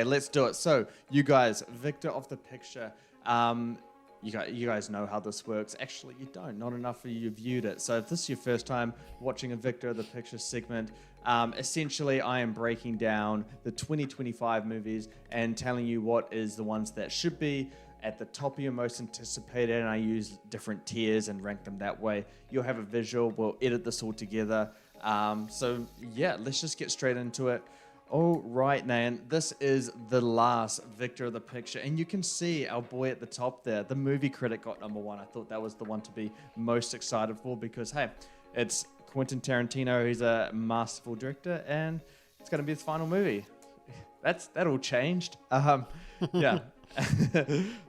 Okay, let's do it. So, you guys, Victor of the Picture. You guys know how this works. Actually, you don't. Not enough of you viewed it. So if this is your first time watching a Victor of the Picture segment, essentially I am breaking down the 2025 movies and telling you what is the ones that should be at the top of your most anticipated, and I use different tiers and rank them that way. You'll have a visual. We'll edit this all together. So yeah, let's just get straight into it. All right, Nan, this is the last Victor of the Picture, and you can see our boy at the top there. The movie critic got number one. I thought that was the one to be most excited for because, hey, it's Quentin Tarantino. He's a masterful director, and it's going to be his final movie. That all changed. Yeah.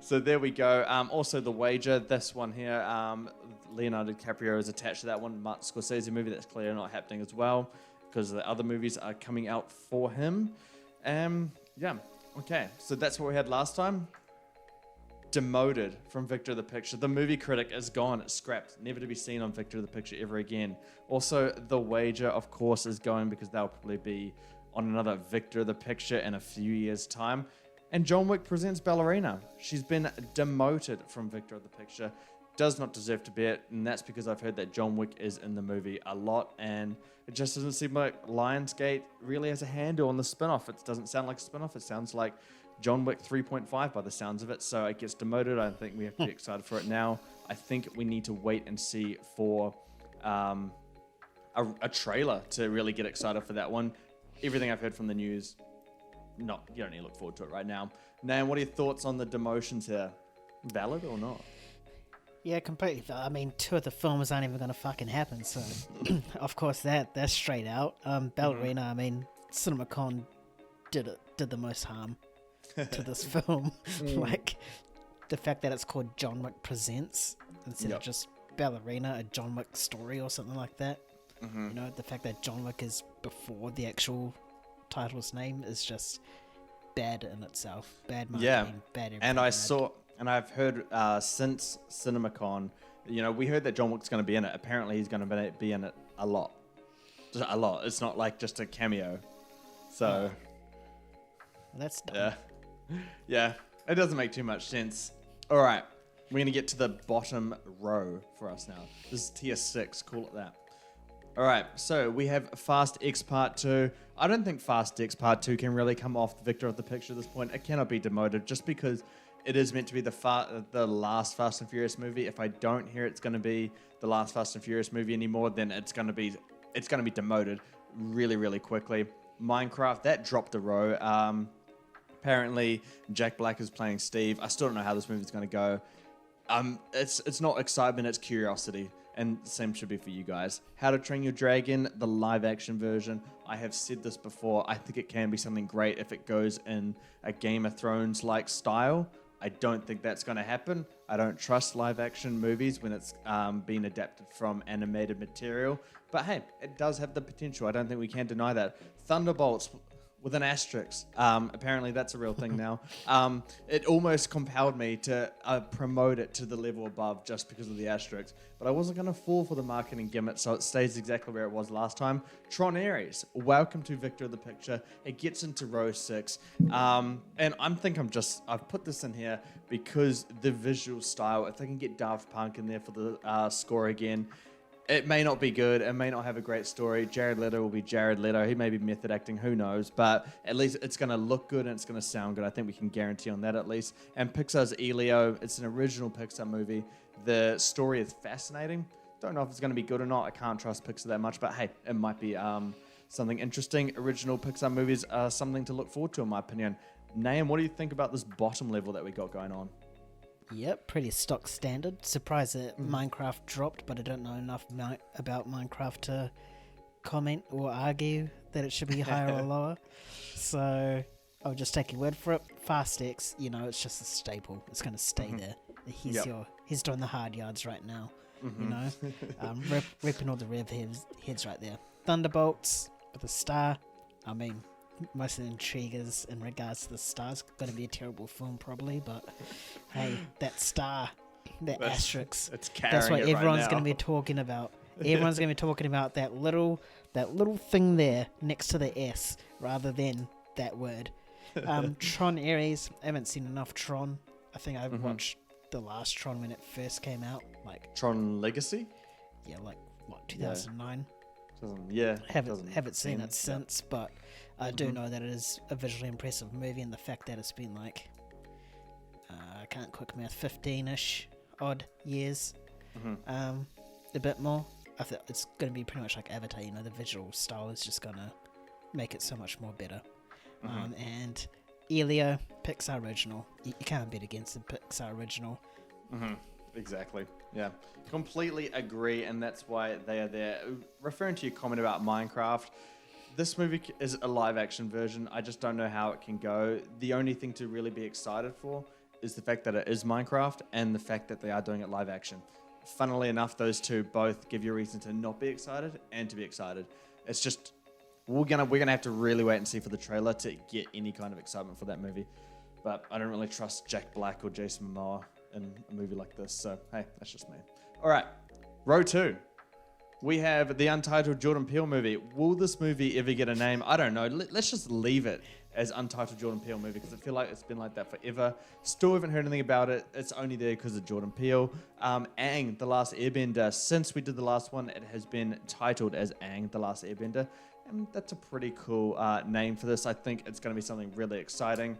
So there we go. Also, The Wager, this one here, Leonardo DiCaprio is attached to that one. Martin Scorsese movie, that's clearly not happening as well, because the other movies are coming out for him. Yeah, okay. So that's what we had last time. Demoted from Victor of the Picture. The movie critic is gone. It's scrapped. Never to be seen on Victor of the Picture ever again. Also, The Wager, of course, is going because they'll probably be on another Victor of the Picture in a few years' time. And John Wick Presents Ballerina. She's been demoted from Victor of the Picture. Does not deserve to be it, and that's because I've heard that John Wick is in the movie a lot, and it just doesn't seem like Lionsgate really has a handle on the spin-off. It doesn't sound like a spin-off. It sounds like John Wick 3.5 by the sounds of it, so it gets demoted. I think we have to be excited for it now. I think we need to wait and see for a trailer to really get excited for that one. Everything I've heard from the news, you don't need to look forward to it right now. Nan, what are your thoughts on the demotions here? Valid or not? Yeah, completely. I mean, two of the films aren't even going to fucking happen, so of course that's straight out. Ballerina, I mean, CinemaCon did the most harm to this film. Like, the fact that it's called John Wick Presents instead of just Ballerina, a John Wick story or something like that. You know, the fact that John Wick is before the actual title's name is just bad in itself. Bad marketing, bad everything. And I've heard since CinemaCon, we heard that John Wick's going to be in it. Apparently, he's going to be in it a lot. Just a lot. It's not like just a cameo. So, that's dumb. Yeah. It doesn't make too much sense. All right. We're going to get to the bottom row for us now. This is tier 6. Call it that. All right. So, we have Fast X Part 2. I don't think Fast X Part 2 can really come off the Victor of the Picture at this point. It cannot be demoted just because it is meant to be the last Fast and Furious movie. If I don't hear it's going to be the last Fast and Furious movie anymore, then it's going to be demoted really, really quickly. Minecraft, that dropped a row. Apparently, Jack Black is playing Steve. I still don't know how this movie is going to go. It's not excitement, it's curiosity. And the same should be for you guys. How to Train Your Dragon, the live action version. I have said this before. I think it can be something great if it goes in a Game of Thrones-like style. I don't think that's going to happen. I don't trust live action movies when it's been adapted from animated material. But hey, it does have the potential. I don't think we can deny that. Thunderbolts with an asterisk. Apparently that's a real thing now. It almost compelled me to promote it to the level above just because of the asterisk. But I wasn't going to fall for the marketing gimmick, so it stays exactly where it was last time. Tron Ares, welcome to Victor of the Picture. It gets into row 6. And I've put this in here because the visual style, if they can get Daft Punk in there for the score again, it may not be good. It may not have a great story. Jared Leto will be Jared Leto. He may be method acting. Who knows? But at least it's going to look good and it's going to sound good. I think we can guarantee on that at least. And Pixar's Elio. It's an original Pixar movie. The story is fascinating. Don't know if it's going to be good or not. I can't trust Pixar that much. But hey, it might be something interesting. Original Pixar movies are something to look forward to in my opinion. Naeem, what do you think about this bottom level that we got going on? Yep, pretty stock standard. Surprised that Minecraft dropped, but I don't know enough about Minecraft to comment or argue that it should be higher or lower. So I'll just take your word for it. Fast X, it's just a staple. It's going to stay there. He's doing the hard yards right now. Ripping all the rev heads right there. Thunderbolts with a star. I mean, most of the intriguers in regards to the star's going to be a terrible film probably, but hey, that star, that asterisk, that's what everyone's going to be talking about. Everyone's going to be talking about that little thing there next to the S rather than that word. Tron Ares. I haven't seen enough Tron. I think I watched the last Tron when it first came out. Like, Tron Legacy? yeah, like, what, 2009? Haven't Seen it since, but I do know that it is a visually impressive movie, and the fact that it's been like, I can't quick math, 15-ish odd years, a bit more. I think it's going to be pretty much like Avatar, the visual style is just going to make it so much more better. And Elio, Pixar original. You can't bet against the Pixar original. Exactly. Yeah. Completely agree, and that's why they are there. Referring to your comment about Minecraft, this movie is a live-action version. I just don't know how it can go. The only thing to really be excited for is the fact that it is Minecraft and the fact that they are doing it live-action. Funnily enough, those two both give you a reason to not be excited and to be excited. It's just we're gonna have to really wait and see for the trailer to get any kind of excitement for that movie. But I don't really trust Jack Black or Jason Momoa in a movie like this. So hey, that's just me. All right, row 2. We have the untitled Jordan Peele movie. Will this movie ever get a name? I don't know. Let's just leave it as untitled Jordan Peele movie because I feel like it's been like that forever. Still haven't heard anything about it. It's only there because of Jordan Peele. Aang, The Last Airbender. Since we did the last one, it has been titled as Aang, The Last Airbender. And that's a pretty cool name for this. I think it's going to be something really exciting.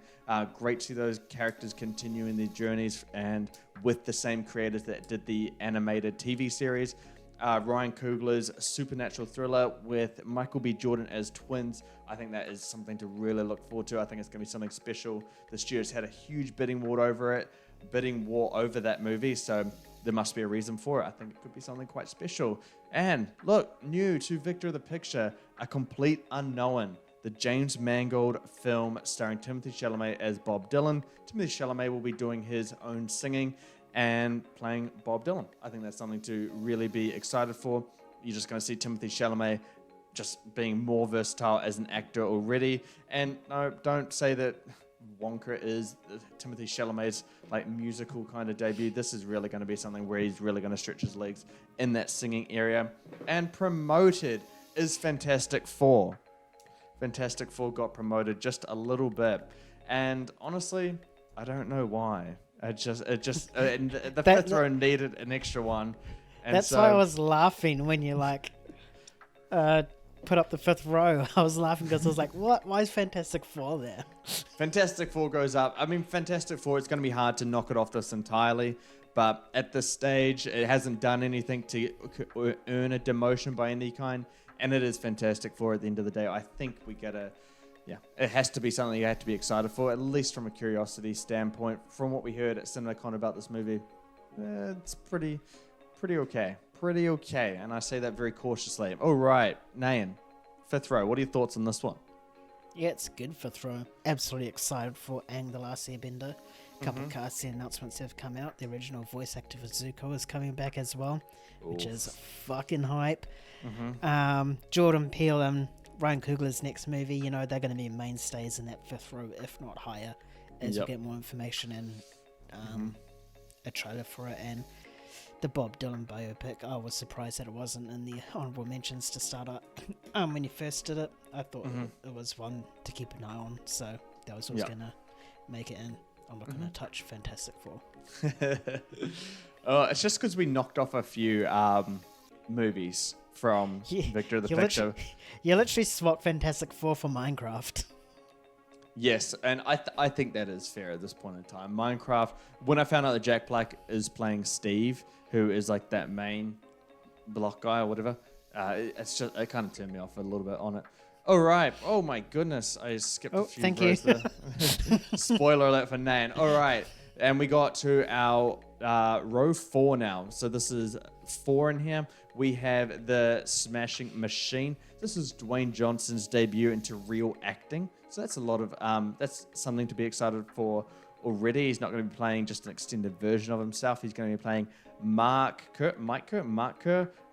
Great to see those characters continuing their journeys and with the same creators that did the animated TV series. Ryan Coogler's supernatural thriller with Michael B. Jordan as twins. I think that is something to really look forward to. I think it's going to be something special. The studios had a huge bidding war over that movie, so there must be a reason for it. I think it could be something quite special. And look, new to Victor of the Picture, A Complete Unknown, the James Mangold film starring Timothée Chalamet as Bob Dylan. Timothée Chalamet will be doing his own singing and playing Bob Dylan. I think that's something to really be excited for. You're just going to see Timothée Chalamet just being more versatile as an actor already. And no, don't say that Wonka is Timothée Chalamet's like musical kind of debut. This is really going to be something where he's really going to stretch his legs in that singing area. And promoted is Fantastic Four. Fantastic Four got promoted just a little bit. And honestly, I don't know why. And the fifth row needed an extra one. And that's why I was laughing when you put up the fifth row. I was laughing because I was like, what? Why is Fantastic Four there? Fantastic Four goes up. I mean, Fantastic Four, it's going to be hard to knock it off this entirely. But at this stage, it hasn't done anything to earn a demotion by any kind. And it is Fantastic Four at the end of the day. I think we get it has to be something you have to be excited for, at least from a curiosity standpoint. From what we heard at CinemaCon about this movie, it's pretty okay. Pretty okay. And I say that very cautiously. All right, Nayan, fifth row. What are your thoughts on this one? Yeah, it's good fifth row. Absolutely excited for Aang, The Last Airbender. A couple of casting announcements have come out. The original voice actor for Zuko is coming back as well, which is fucking hype. Jordan Peele and Ryan Coogler's next movie, they're going to be mainstays in that fifth row, if not higher, as we get more information and a trailer for it. And the Bob Dylan biopic, I was surprised that it wasn't in the honorable mentions to start up. When you first did it, I thought it was one to keep an eye on, so that was going to make it in. I'm not going to touch Fantastic Four. It's just because we knocked off a few movies from Victor of the Picture. You literally swapped Fantastic Four for Minecraft. Yes, and I think that is fair at this point in time. Minecraft, when I found out that Jack Black is playing Steve, who is like that main block guy or whatever, it kind of turned me off a little bit on it. All right. Oh my goodness, I skipped a few rows there. Spoiler alert for Nan. All right, and we got to our row 4 now. So this is 4 in here. We have The Smashing Machine. This is Dwayne Johnson's debut into real acting. So that's a lot of that's something to be excited for already. He's not going to be playing just an extended version of himself. He's going to be playing Mark Kerr,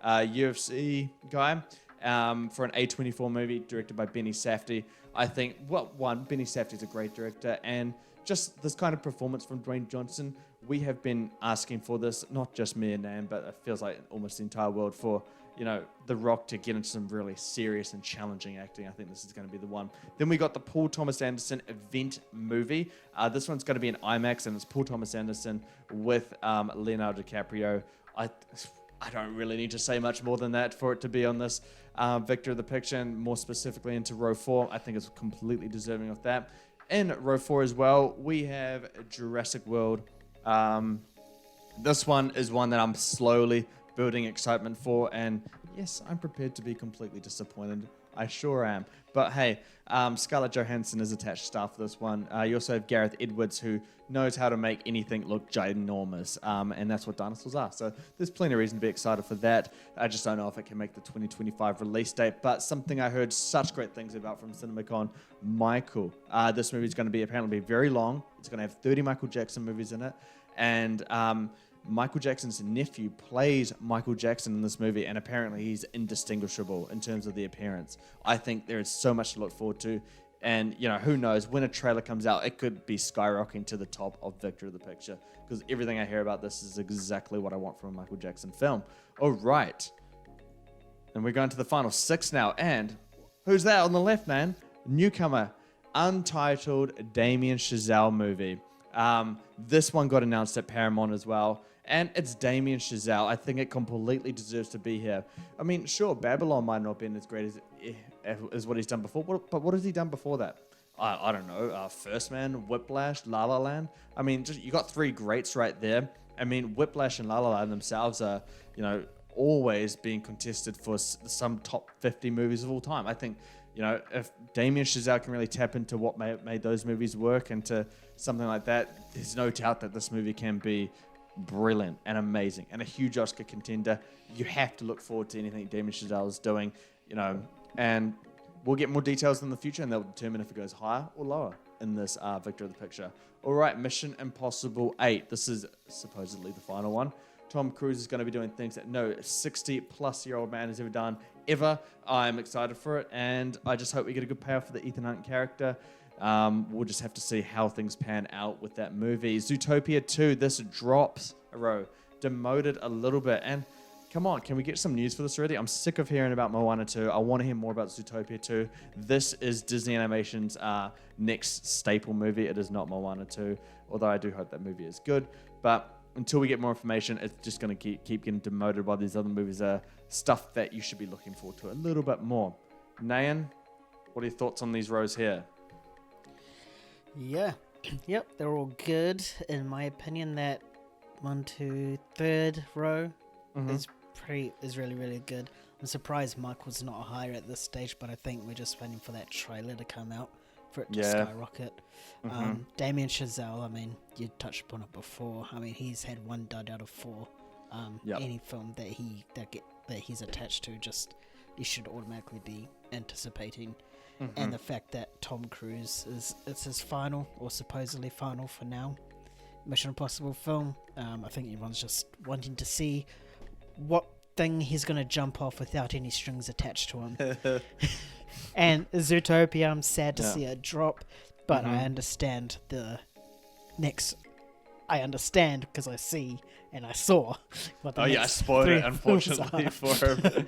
UFC guy, for an A24 movie directed by Benny Safdie. I think, Benny Safdie's a great director, and just this kind of performance from Dwayne Johnson, we have been asking for this, not just me and Nan, but it feels like almost the entire world for, The Rock to get into some really serious and challenging acting. I think this is going to be the one. Then we got the Paul Thomas Anderson event movie. This one's going to be in IMAX, and it's Paul Thomas Anderson with Leonardo DiCaprio. I don't really need to say much more than that for it to be on this Victor of the Picture, and more specifically into row 4. I think it's completely deserving of that. In row 4 as well, we have Jurassic World. This one is one that I'm slowly building excitement for, and yes, I'm prepared to be completely disappointed. I sure am. But hey, Scarlett Johansson is attached staff for this one. You also have Gareth Edwards, who knows how to make anything look ginormous, and that's what dinosaurs are. So there's plenty of reason to be excited for that. I just don't know if it can make the 2025 release date, but something I heard such great things about from CinemaCon, Michael. This movie is going to be apparently very long. It's going to have 30 Michael Jackson movies in it, and Michael Jackson's nephew plays Michael Jackson in this movie, and apparently he's indistinguishable in terms of the appearance. I think there is so much to look forward to, and who knows, when a trailer comes out, it could be skyrocketing to the top of Victor of the Picture, because everything I hear about this is exactly what I want from a Michael Jackson film. All right, and we're going to the final 6 now, and who's that on the left, man? Newcomer, untitled Damien Chazelle movie. This one got announced at Paramount as well, and it's Damien Chazelle. I think it completely deserves to be here. I mean, sure, Babylon might not have been as great as what he's done before, but what has he done before that? I don't know. First Man, Whiplash, La La Land. I mean, you got 3 greats right there. I mean, Whiplash and La La Land themselves are, always being contested for some top 50 movies of all time. I think, if Damien Chazelle can really tap into what made those movies work into something like that, there's no doubt that this movie can be brilliant and amazing and a huge Oscar contender. You have to look forward to anything Damien Chazelle is doing, and we'll get more details in the future, and they'll determine if it goes higher or lower in this Victor of the Picture. All right, Mission Impossible 8. This is supposedly the final one. Tom Cruise is going to be doing things that no 60-plus-year-old man has ever done, ever. I'm excited for it, and I just hope we get a good payoff for the Ethan Hunt character. We'll just have to see how things pan out with that movie. Zootopia 2, this drops a row, demoted a little bit, and come on, can we get some news for this already? I'm sick of hearing about Moana 2. I want to hear more about Zootopia 2. This is Disney Animation's next staple movie. It is not Moana 2, although I do hope that movie is good, but until we get more information, it's just going to keep getting demoted while these other movies are stuff that you should be looking forward to a little bit more. Nayan, what are your thoughts on these rows here? Yeah. Yep, they're all good. In my opinion, that 1, 2, 3rd row is really, really good. I'm surprised Michael's not higher at this stage, but I think we're just waiting for that trailer to come out for it to skyrocket. Damien Chazelle, I mean, you touched upon it before. I mean, he's had 1 dud out of 4. Any film that he's attached to, just you should automatically be anticipating. And the fact that Tom Cruise it's his final, or supposedly final for now, Mission Impossible film. I think everyone's just wanting to see what thing he's going to jump off without any strings attached to him. And Zootopia, I'm sad to see it drop, but I understand I understand because I see and I saw what the I spoiled it, unfortunately, for him.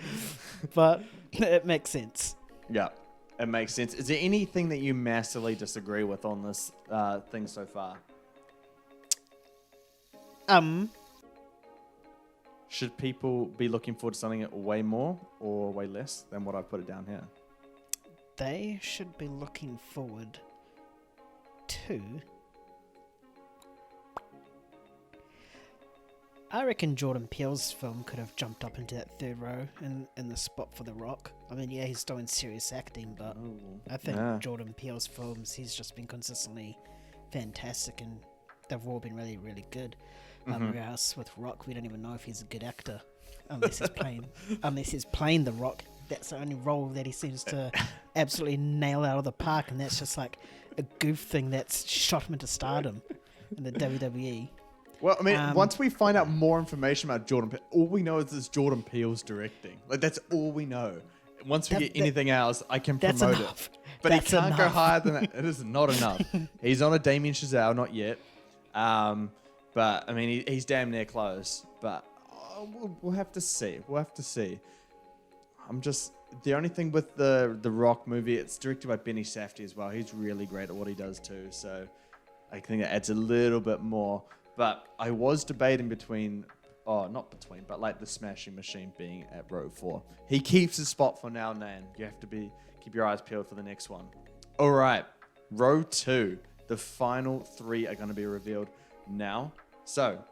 But it makes sense. Yeah, it makes sense. Is there anything that you massively disagree with on this thing so far? Should people be looking forward to something way more or way less than what I've put it down here? They should be looking forward to... I reckon Jordan Peele's film could have jumped up into that 3rd row in the spot for The Rock. I mean, yeah, he's doing serious acting, but I think Jordan Peele's films, he's just been consistently fantastic, and they've all been really, really good. Whereas with Rock, we don't even know if he's a good actor unless he's playing The Rock. That's the only role that he seems to absolutely nail out of the park, and that's just like a goof thing that's shot him into stardom in the WWE. Well, I mean, once we find out more information about Jordan Peele, all we know is this Jordan Peele's directing. Like, that's all we know. Once we get anything else, I can promote it. But he can't go higher than that. It is not enough. He's on a Damien Chazelle, not yet. But, I mean, he's damn near close. But we'll have to see. We'll have to see. I'm just the only thing with the Rock movie. It's directed by Benny Safdie as well. He's really great at what he does too. So I think it adds a little bit more. But I was debating between, not between, but like the Smashing Machine being at row 4. He keeps his spot for now, Nan. You have to keep your eyes peeled for the next one. All right, row 2. The final 3 are going to be revealed now. So,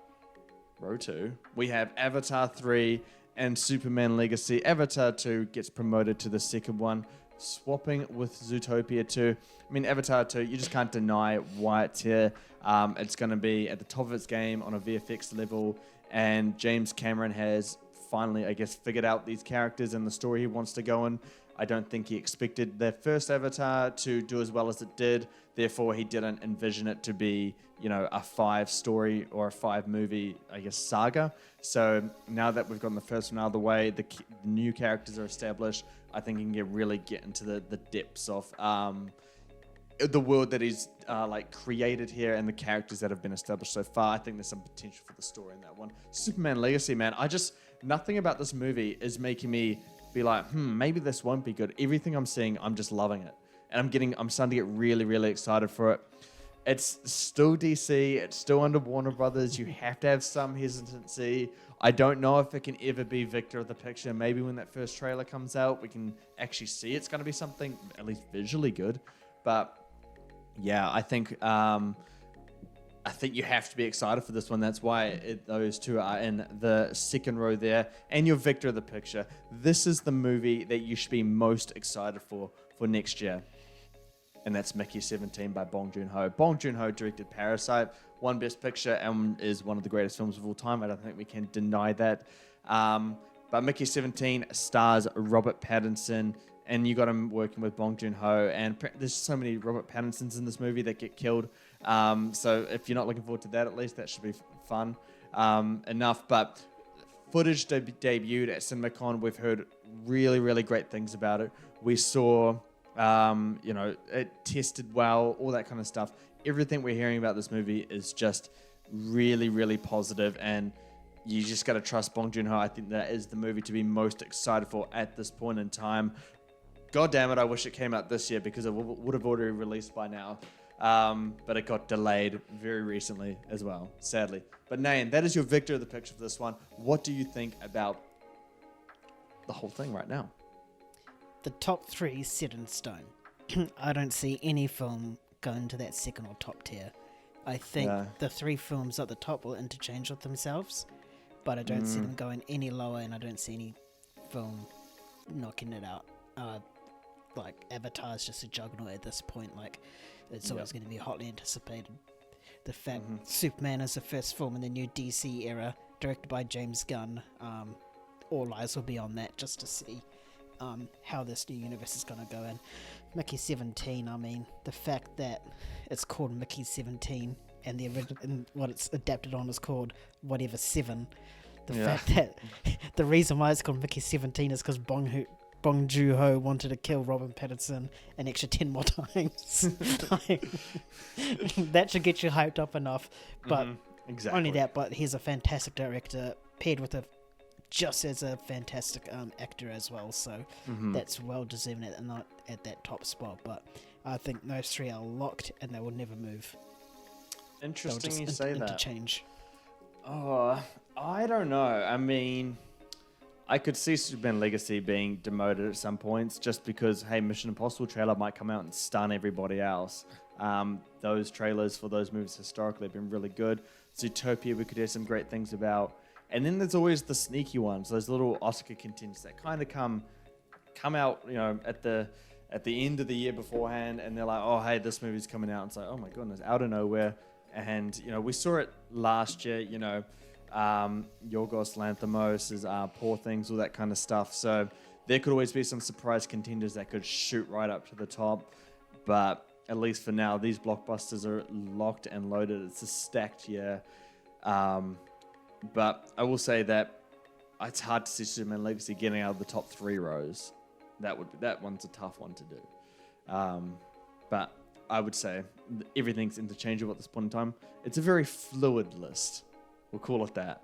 row 2, we have Avatar 3 and Superman Legacy. Avatar 2 gets promoted to the second one, swapping with Zootopia 2. I mean, Avatar 2, you just can't deny why it's here. It's going to be at the top of its game on a VFX level, and James Cameron has finally, I guess, figured out these characters and the story he wants to go in. I don't think he expected the first Avatar to do as well as it did. Therefore, he didn't envision it to be, a 5-story or a 5-movie, I guess, saga. So now that we've gotten the first one out of the way, the new characters are established, I think he can really get into the depths of the world that he's created here and the characters that have been established so far. I think there's some potential for the story in that one. Superman Legacy, man, nothing about this movie is making me be like, maybe this won't be good. Everything I'm seeing, I'm just loving it. And I'm starting to get really, really excited for it. It's still DC. It's still under Warner Brothers. You have to have some hesitancy. I don't know if it can ever be Victor of the picture. Maybe when that first trailer comes out, we can actually see it's going to be something at least visually good. But yeah, I think you have to be excited for this one. That's why those two are in the second row there. And your Victor of the picture. This is the movie that you should be most excited for next year. And that's Mickey 17 by Bong Joon-ho. Bong Joon-ho directed Parasite, won Best Picture, and is one of the greatest films of all time. I don't think we can deny that. But Mickey 17 stars Robert Pattinson, and you got him working with Bong Joon-ho. And there's so many Robert Pattinsons in this movie that get killed. So if you're not looking forward to that, at least that should be fun enough. But footage debuted at CinemaCon. We've heard really, really great things about it. We saw... it tested well, all that kind of stuff. Everything we're hearing about this movie is just really, really positive, and you just got to trust Bong Joon-ho. I think that is the movie to be most excited for at this point in time. God damn it, I wish it came out this year because it would have already released by now. But it got delayed very recently as well, sadly. But Nayan, that is your Victor of the picture for this one. What do you think about the whole thing right now? The top 3 set in stone. I don't see any film going to that second or top tier. I think the 3 films at the top will interchange with themselves, but I don't see them going any lower, and I don't see any film knocking it out. Avatar is just a juggernaut at this point. It's always going to be hotly anticipated. The fact Superman is the first film in the new DC era, directed by James Gunn. All eyes will be on that just to see how this new universe is going to go in. Mickey 17, I mean, the fact that it's called Mickey 17 and and what it's adapted on is called whatever 7. The fact that the reason why it's called Mickey 17 is because Bong Joon-ho wanted to kill Robert Pattinson an extra 10 more times. That should get you hyped up enough. But exactly. Only that, but he's a fantastic director paired with just as a fantastic actor as well, so that's well deserving at that top spot. But I think those 3 are locked and they will never move. Interesting you say that. Interchange. Oh, I don't know. I mean, I could see Superman Legacy being demoted at some points just because, hey, Mission Impossible trailer might come out and stun everybody else. Those trailers for those movies historically have been really good. Zootopia, we could hear some great things about. And then there's always the sneaky ones, those little Oscar contenders that kind of come out, at the end of the year beforehand, and they're like, oh, hey, this movie's coming out. And it's like, oh my goodness, out of nowhere. And, we saw it last year, Yorgos Lanthimos' Poor Things, all that kind of stuff. So there could always be some surprise contenders that could shoot right up to the top. But at least for now, these blockbusters are locked and loaded. It's a stacked year. But I will say that it's hard to see Superman Legacy getting out of the top 3 rows. That one's a tough one to do. But I would say everything's interchangeable at this point in time. It's a very fluid list. We'll call it that.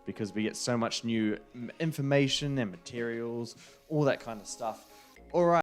because we get so much new information and materials, all that kind of stuff. All right.